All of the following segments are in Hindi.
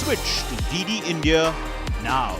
Switch to DD India now.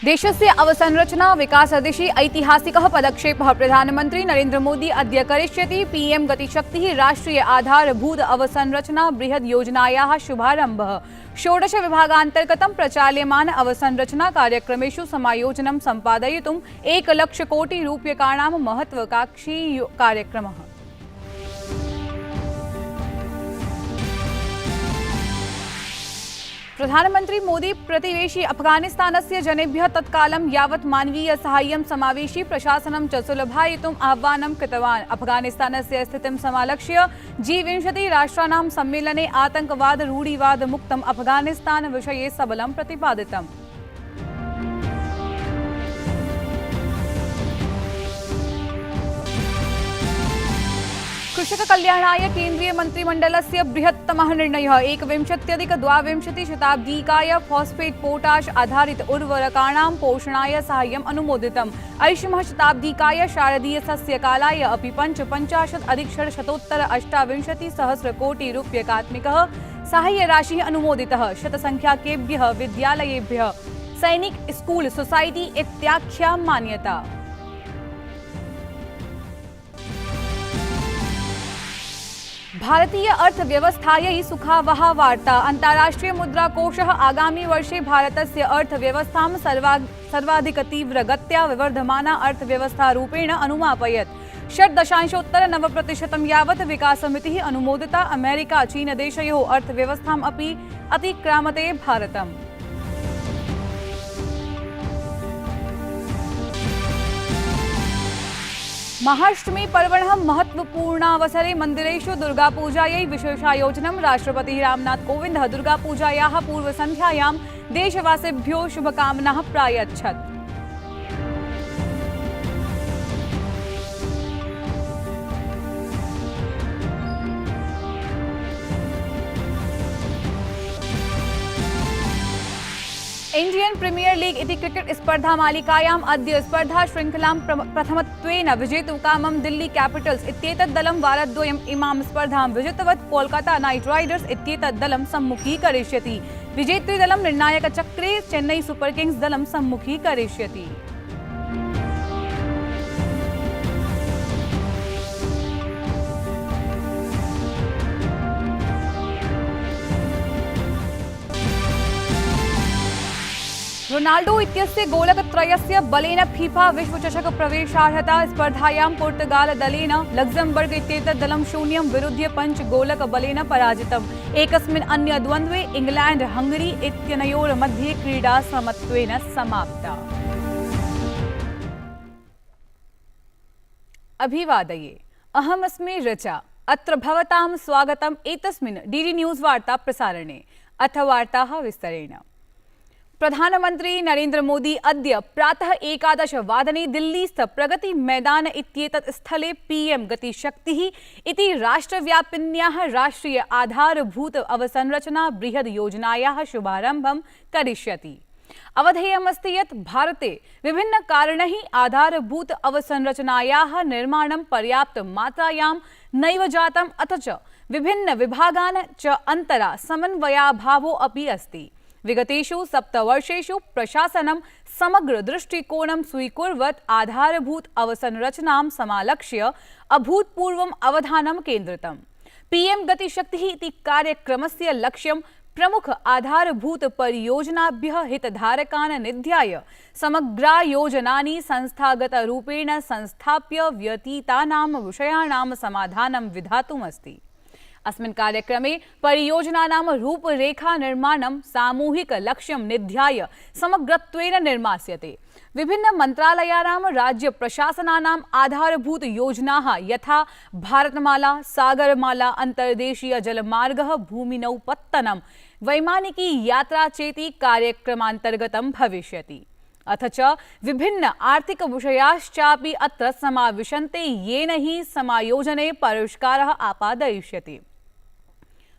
देशस्य अवसंरचना विकासदिशि ऐतिहासिकः पदक्षेपः प्रधानमन्त्री नरेन्द्र मोदी अद्य करिष्यति। पीएम गतिशक्तिः राष्ट्रिय आधारभूत अवसंरचना बृहद् योजनायाः शुभारम्भः। 16 विभागान्तर्गतं प्रचाल्यमान अवसंरचना कार्यक्रमेषु समायोजनं सम्पादयितुं 1 लक्ष कोटि रूप्यकाणां महत्वाकांक्षी कार्यक्रमः। प्रधानमंत्री मोदी प्रतिवेशी अफगानिस्तानस्य जनेभ्यः तत्कालं यावत् मानवीय साहाय्यं समावेशि प्रशासनं च सुलभायितुम् आह्वानं कृतवान्। अफगानिस्तानस्य स्थितिं समालक्ष्य G20 राष्ट्राणां सम्मेलने आतंकवाद रूढिवाद मुक्तम् अफगानिस्तान विषये सबलं प्रतिपादितम्। कृषक कल्याणाय केन्द्रीय मंत्रिमंडलस्य बृहत्तमः निर्णयः। 21-22 शताब्दीकाय फॉस्फेट पोटाश आधारित उर्वरकाणां पोषणाय साहाय्यम् अनुमोदितम्। ऐषमः शताब्दीकाय शारदीय सस्यकालाय अपि 55,628 सहस्र कोटि रूप्यकात्मिकः साहाय्यराशिः अनुमोदितः। शतसंख्याकेभ्यः विद्यालयेभ्यः सैनिक स्कूल सोसाइटी इत्याख्या मान्यता। भारतीय अर्थव्यवस्थायै सुखावहा वार्ता। अन्ताराष्ट्रिय मुद्राकोषः आगामी वर्षे भारतस्य अर्थव्यवस्थां सर्वाधिकतीव्रगत्या विवर्धमाना अर्थव्यवस्थारूपेण अनुमापयत्। 8.9% यावत् विकासमितिः अनुमोदिता। अमेरिका चीन देशयोः अर्थव्यवस्थाम् अपि अतिक्रामते भारतम्। महाष्टमी पर्वणः महत्वपूर्णावसरे मन्दिरेषु दुर्गापूजायै विशेषायोजनम्। राष्ट्रपतिः रामनाथ कोविन्दः दुर्गापूजायाः पूर्वसन्ध्यायां देशवासिभ्यो शुभकामनाः प्रायच्छत्। इंडियन प्रीमियर लीग इति क्रिकेट स्पर्धा मालिकायाम् अद्य स्पर्धा श्रृंखलां प्रथमत्वेन विजेतुकामं दिल्ली कैपिटल्स इत्येतत् दलं वारद्वयम् इमां स्पर्धां विजितवत्। कोलकाता नाइट राइडर्स इत्येतत् दलं सम्मुखीकरिष्यति। विजेतृदलं निर्णायकचक्रे चेन्नई सुपर किंग्स दलं सम्मुखीकरिष्यति। रोनाल्डो इत्यस्य गोलकत्रयस्य बलेन फीफा विश्वचषक प्रवेशार्हता स्पर्धायां पुर्तगाल दलेन लक्समबर्ग इत्येतत् दलं 0 विरुध्य 5 गोलक बलेन पराजितम्। एकस्मिन् अन्यद्वन्द्वे इंग्लैंड हंगरी इत्यनयोर्मध्ये क्रीडा समत्वेन समाप्ता। अभिवादये, अहमस्मि ऋचा। अत्र भवतां स्वागतम् एतस्मिन् डीडी न्यूज वार्ता प्रसारणे। अथ वार्ताः विस्तरेण। प्रधानमंत्री नरेन्द्र मोदी अद्य प्रातः 11 वादने दिल्लीस्थ प्रगति मैदान इत्येतत् स्थले पीएम गतिशक्तिः इति राष्ट्रव्यापिन्याः राष्ट्रिय आधारभूत अवसंरचना बृहद् योजनायाः शुभारम्भं करिष्यति। अवधेयमस्ति यत् भारते विभिन्न कारणैः आधारभूत अवसंरचनायाः निर्माणं पर्याप्त मात्रायां नैव जातम्, अथ च विभिन्न विभागान् च अन्तरा समन्वयाभावो अपि अस्ति। विगतेषु 7 वर्षेषु प्रशासनं समग्र दृष्टिकोणं स्वीकुर्वत् आधारभूत अवसंरचनां समालक्ष्य अभूतपूर्वम् अवधानं केन्द्रितम्। पीएम गतिशक्तिः इति कार्यक्रमस्य लक्ष्यं प्रमुख आधारभूत परियोजनाभ्यः हितधारकान् निध्याय समग्रायोजनानि संस्थागतरूपेण संस्थाप्य व्यतीतानां विषयाणां समाधानं विधातुमस्ति। अस्मिन् कार्यक्रमे परियोजनानां रूपरेखा निर्माणं सामूहिक लक्ष्यं निध्याय समग्रत्वेन निर्मास्यते। विभिन्न मन्त्रालयानां राज्य प्रशासनानाम् आधारभूत योजनाः यथा भारतमाला, सागरमाला, अन्तर्देशीय जलमार्गः, भूमिनौपत्तनं, वैमानिकी यात्रा चेति कार्यक्रमान्तर्गतं भविष्यति। अथ च विभिन्न आर्थिक विषयाश्चापि अत्र समाविशन्ते, येन हि समायोजने परिष्कारः आपादयिष्यति।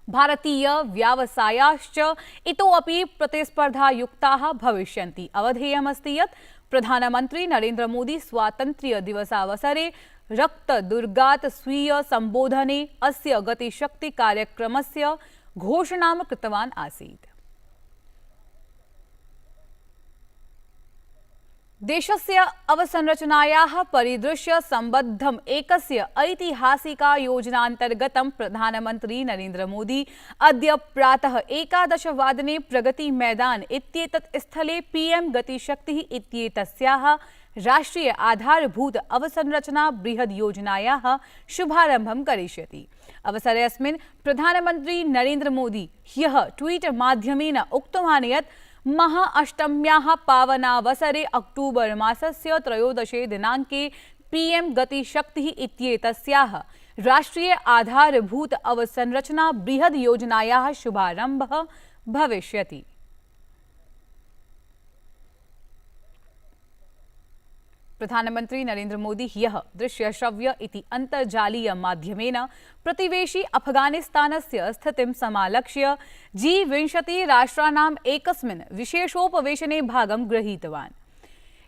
भारतीय व्यावसायाश्च इतोपि प्रतिस्पर्धायुक्ताः भविष्यन्ति। अवधेयमस्ति यत् प्रधानमन्त्री नरेन्द्र मोदी स्वातन्त्र्य दिवसावसरे रक्तदुर्गात् स्वीय सम्बोधने अस्य गतिशक्ति कार्यक्रमस्य घोषणां कृतवान् आसीत्। देशस्य अवसंरचनायाः परिदृश्य सम्बद्धम् एकस्य ऐतिहासिका योजनान्तर्गतं प्रधानमन्त्री नरेन्द्र मोदी अद्य प्रातः 11 वादने प्रगति मैदान इत्येतत् स्थले पीएम गतिशक्तिः इत्येतस्याः राष्ट्रिय आधारभूत अवसंरचना बृहद् योजनायाः शुभारम्भं करिष्यति। अवसरेऽस्मिन् प्रधानमन्त्री नरेन्द्र मोदी ह्यः ट्वीट माध्यमेन उक्तवान् यत् महाअष्टम्याः पावनावसरे अक्टूबर मासस्य 13 दिनाङ्के पीएम गतिशक्तिः इत्येतस्याः राष्ट्रिय आधारभूत अवसंरचना बृहद् योजनायाः शुभारम्भः भविष्यति। प्रधानमन्त्री नरेन्द्र मोदी ह्यः दृश्य श्रव्य इति अन्तर्जालीय माध्यमेन प्रतिवेशी अफगानिस्तानस्य स्थितिं समालक्ष्य G20 राष्ट्राणाम् एकस्मिन् विशेषोपवेशने भागं गृहीतवान्।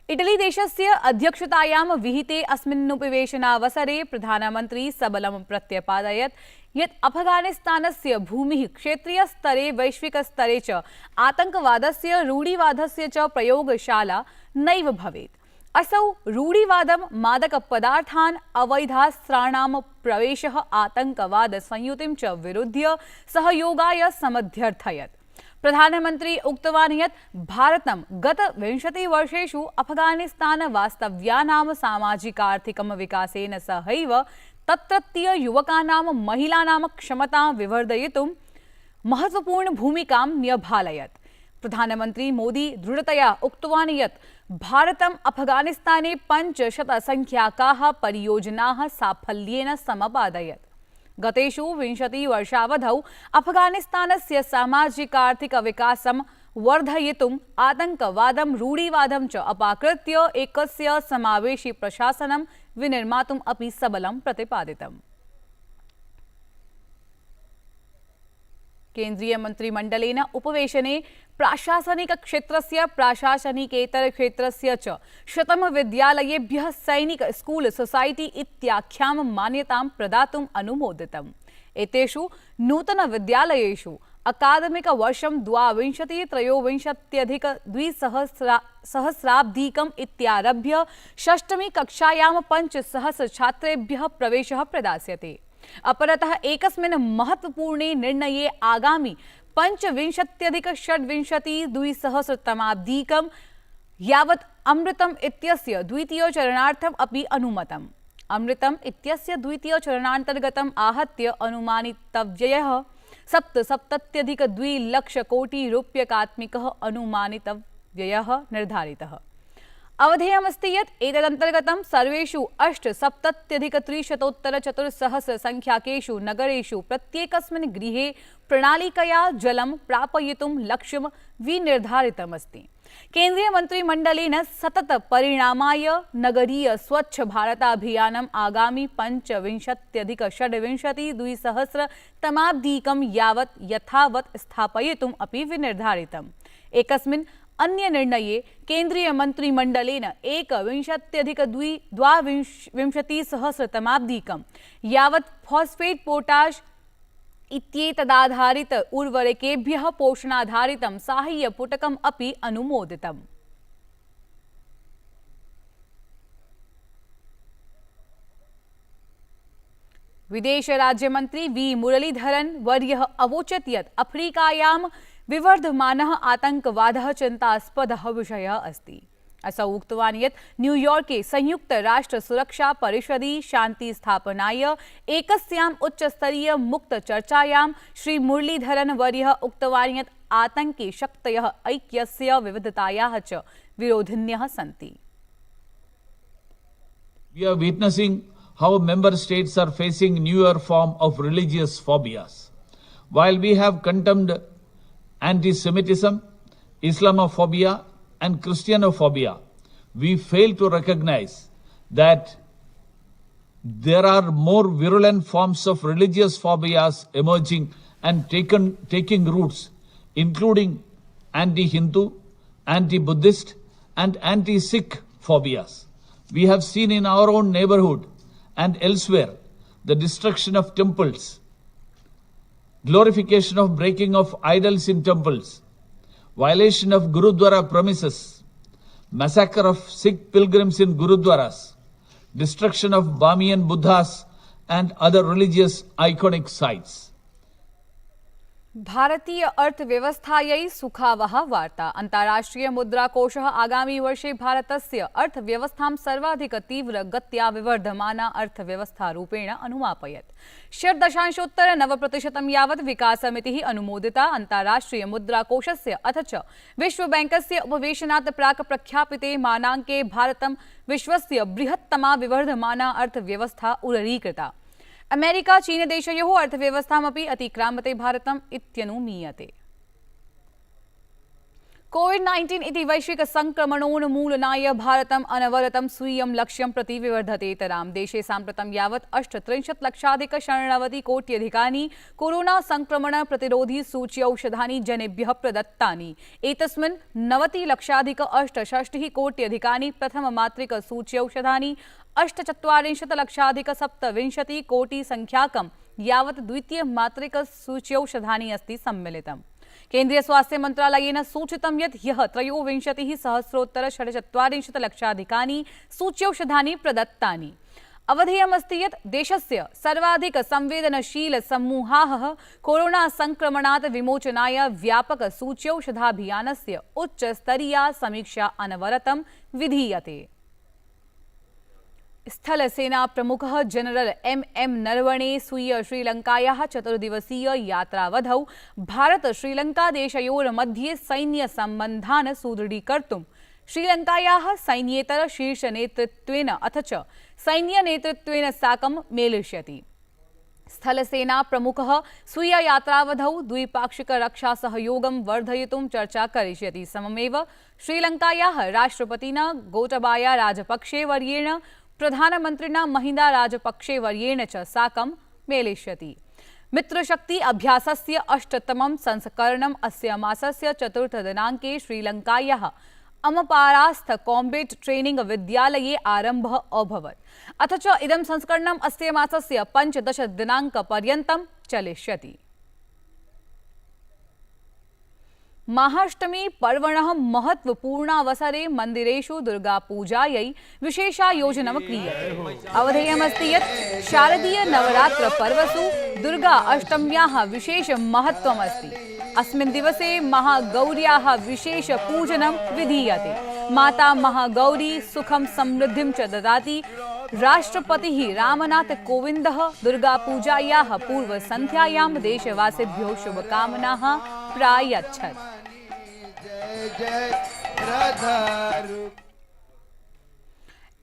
इटली देशस्य अध्यक्षतायां विहिते अस्मिन्नुपवेशनावसरे प्रधानमन्त्री सबलं प्रत्यपादयत् यत् अफगानिस्तानस्य भूमिः क्षेत्रीयस्तरे वैश्विकस्तरे च आतङ्कवादस्य रूढिवादस्य च प्रयोगशाला नैव भवेत्। असौ रूढिवादं मादकपदार्थान् अवैधास्त्राणां प्रवेशः आतङ्कवाद संयुतिं च विरुध्य सहयोगाय समध्यर्थयत्। प्रधानमन्त्री उक्तवान् यत् भारतं गत 20 वर्षेषु अफगानिस्तान वास्तव्यानां सामाजिकार्थिकं विकासेन सहैव तत्रत्य युवकानां महिलानां क्षमतां विवर्धयितुं महत्वपूर्ण भूमिकां न्यभालयत्। प्रधानमन्त्री मोदी दृढतया उक्तवान् यत् भारतम् अफगानिस्ताने 500 संख्याकाः परियोजनाः साफल्येन समपादयत्। गतेषु 20 वर्षावधौ अफगानिस्तानस्य सामाजिकार्थिक विकासं वर्धयितुम् आतङ्कवादं रूढिवादं च अपाकृत्य एकस्य समावेशि प्रशासनं विनिर्मातुम् अपि सबलं प्रतिपादितम्। केन्द्रीय मंत्रिमण्डलेन उपवेशने प्राशासनिक क्षेत्रस्य प्राशासनिकेतर क्षेत्रस्य च 100 विद्यालयेभ्यः सैनिक स्कूल सोसाइटी इत्याख्यां मान्यतां प्रदातुम् अनुमोदितम्। एतेषु नूतन विद्यालयेषु अकादमिक वर्षं 22-23-2000 इत्यारभ्य षष्ठमी कक्षायां 500 छात्रेभ्यः प्रवेशः प्रदास्यते। अपरतः एकस्मिन् महत्वपूर्णे निर्णये आगामि 25-26-2000 यावत् अमृतम् इत्यस्य द्वितीय चरणार्थम् अपि अनुमतम्। अमृतम् इत्यस्य द्वितीय चरणान्तर्गतम् आहत्य अनुमानितव्ययः 77.2 लक्ष कोटि रूप्यकात्मिकः अनुमानितव्ययः निर्धारितः। अवधेयमस्ति यत् एतदन्तर्गतं सर्वेषु 8,70,300 संख्याकेषु नगरेषु प्रत्येकस्मिन् गृहे प्रणालिकया जलं प्रापयितुं लक्ष्यं विनिर्धारितमस्ति। केन्द्रीय मंत्रिमण्डलेन सतत परिणामाय नगरीय स्वच्छ भारताभियानम् आगामि 25-26-2000 यावत् यथावत् स्थापयितुम् अपि विनिर्धारितम्। एकस्मिन् अन्य निर्णये केन्द्रीय मंत्रिमण्डलेन 21-22-2000 यावत् फॉस्फेट पोटाश इत्येतदाधारित उर्वरकेभ्यः पोषणाधारितं साहाय्यपुटकम् अपि अनुमोदितम्। विदेश राज्यमन्त्री वी मुरलीधरन् वर्यः अवोचत् यत् अफ्रीकायां विवर्धमानः आतङ्कवादः चिन्तास्पदः विषयः अस्ति। असौ उक्तवान् यत् न्यूयॉर्के संयुक्त राष्ट्र सुरक्षा परिषदि शान्ति स्थापनाय एकस्याम् उच्चस्तरीय मुक्त चर्चायां श्री मुरलीधरन् वर्यः उक्तवान् यत् आतङ्के शक्तयः ऐक्यस्य विविधतायाः च विरोधिन्यः सन्ति। We are witnessing how member states are facing newer form of religious phobias. While we have condemned anti-Semitism, Islamophobia and Christianophobia, we fail to recognize that there are more virulent forms of religious phobias emerging and taking roots, including anti-Hindu, anti-Buddhist, and anti-Sikh phobias. We have seen in our own neighborhood and elsewhere the destruction of temples, glorification of breaking of idols in temples, violation of Gurudwara premises, massacre of Sikh pilgrims in Gurudwaras, destruction of Bamiyan Buddhas and other religious iconic sites. भारतीय अर्थव्यवस्थायै सुखावह वार्ता। अन्ताराष्ट्रिय मुद्राकोषः आगामी वर्षे भारतस्य अर्थव्यवस्थां सर्वाधिक तीव्र गत्या विवर्धमाना अर्थव्यवस्था रूपेण अनुमापयत्। 6.9% यावत् विकासमितिः अनुमोदिता। अन्ताराष्ट्रिय मुद्राकोषस्य अथ च विश्वबैंकस्य उपवेशनात् प्राक् प्रख्यापिते मानाङ्के भारतं विश्वस्य बृहत्तमा विवर्धमाना अर्थव्यवस्था उररीकृता। अमेरिका चीन देशयोः अर्थव्यवस्थामपि अतिक्रामते भारतम् इत्यनुमीयते। कोविड-19 इति वैश्विक संक्रमणोन्मूलनाय भारतम् अनवरतं स्वीयं लक्ष्यं प्रति विवर्धतेतराम्। देशे साम्प्रतं यावत् 38 लक्षाधिक 90 कोरोना संक्रमण प्रतिरोधी सूच्यौषधानि जनेभ्यः प्रदत्तानि। एतस्मिन् 90 लक्षाधिक 68 प्रथममात्रिक सूच्यौषधानि 48 लक्षाधिक 27 संख्याकं यावत् द्वितीय मात्रिक सूच्यौषधानि अस्ति सम्मिलितम्। केन्द्रीय स्वास्थ्य मंत्रालयेन सूचितं यत् ह्यः 23 सहस्रोत्तर 46 लक्षाधिकानि सूच्यौषधानि प्रदत्तानि। अवधेयमस्ति यत् देशस्य सर्वाधिक संवेदनशील समूहाः कोरोना संक्रमणात् विमोचनाय व्यापक सूच्यौषधाभियानस्य उच्चस्तरीया समीक्षा अनवरतं विधीयते। स्थल सेना प्रमुखः जनरल एम नरवणे स्वीय श्रीलंकायाः 4 दिवसीय यात्रावधौ भारत श्रीलंका देशयोर्मध्ये सैन्य सम्बन्धान् सुदृढीकर्तुं श्रीलंकायाः सैन्येतर शीर्ष नेतृत्वेन अथ च सैन्य नेतृत्वेन साकं मेलिष्यति। स्थल सेना प्रमुखः स्वीय यात्रावधौ द्विपाक्षिक रक्षा सहयोगं वर्धयितुं चर्चा करिष्यति। सममेव श्रीलंकायाः राष्ट्रपतिना गोटबाया राजपक्षे वर्येण प्रधानमन्त्रिणा महिन्दा राजपक्षे वर्येण च साकं मेलिष्यति। मित्रशक्ति अभ्यासस्य 8तमं संस्करणम् अस्य मासस्य 4 दिनाङ्के श्रीलङ्कायाः अमपारास्थ कॉम्बेट ट्रेनिंग विद्यालये आरम्भः अभवत्। अथ च इदं संस्करणम् अस्य मासस्य 15 दिनाङ्कपर्यन्तं चलिष्यति। महाष्टमी पर्वणः महत्वपूर्णावसरे मन्दिरेषु दुर्गापूजायै विशेषायोजनं क्रियते। अवधेयमस्ति यत् शारदीय नवरात्र पर्वसु दुर्गा अष्टम्याः विशेष महत्वमस्ति। अस्मिन् दिवसे महागौर्याः विशेष पूजनं विधीयते। माता महागौरी सुखं समृद्धिं च ददाति। राष्ट्रपतिः रामनाथ कोविन्दः दुर्गापूजायाः पूर्वसन्ध्यायां देशवासिभ्यो शुभकामनाः प्रायच्छत्।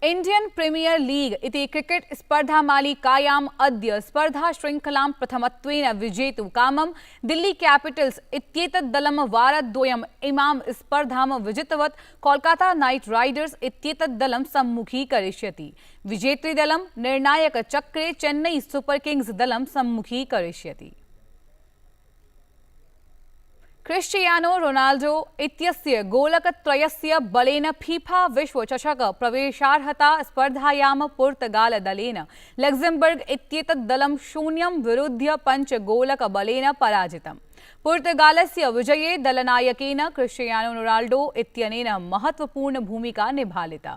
इंडियन प्रीमियर लीग इति क्रिकेट स्पर्धामालिकायाम् अद्य स्पर्धा श्रृंखलां प्रथमत्वेन विजेतुं कामं दिल्ली कैपिटल्स इत्येतत् दलं वारद्वयम् इमां स्पर्धां विजितवत् कोलकाता नाइट राइडर्स इत्येतत् दलं सम्मुखीकरिष्यति। विजेतृदलं निर्णायकचक्रे चेन्नई सुपर किंग्स दलं सम्मुखीकरिष्यति। क्रिस्टियानो रोनाल्डो इत्यस्य गोलकत्रयस्य बलेन फीफा विश्वचषक प्रवेशार्हता स्पर्धायां पुर्तगाल दलेन लक्सेमबर्ग इत्येतत् दलं 0-5 गोलकबलेन पराजितम्। पुर्तगालस्य विजये दलनायकेन क्रिस्टियानो रोनाल्डो इत्यनेन महत्वपूर्ण भूमिका निभालिता।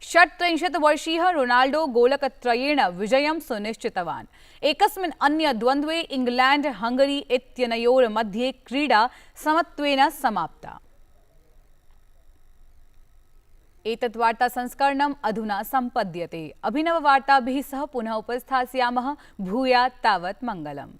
36-वर्षीयः रोनाल्डो गोलकत्रयेण विजयं सुनिश्चितवान्। एकस्मिन् अन्य द्वन्द्वे इंग्लैंड हंगरी इत्यनयोर्मध्ये क्रीडा समत्वेन समाप्ता। एतत् वार्ता संस्करणम् अधुना सम्पद्यते। अभिनववार्ताभिः सह पुनः उपस्थास्यामः। भूयात् तावत् मङ्गलम्।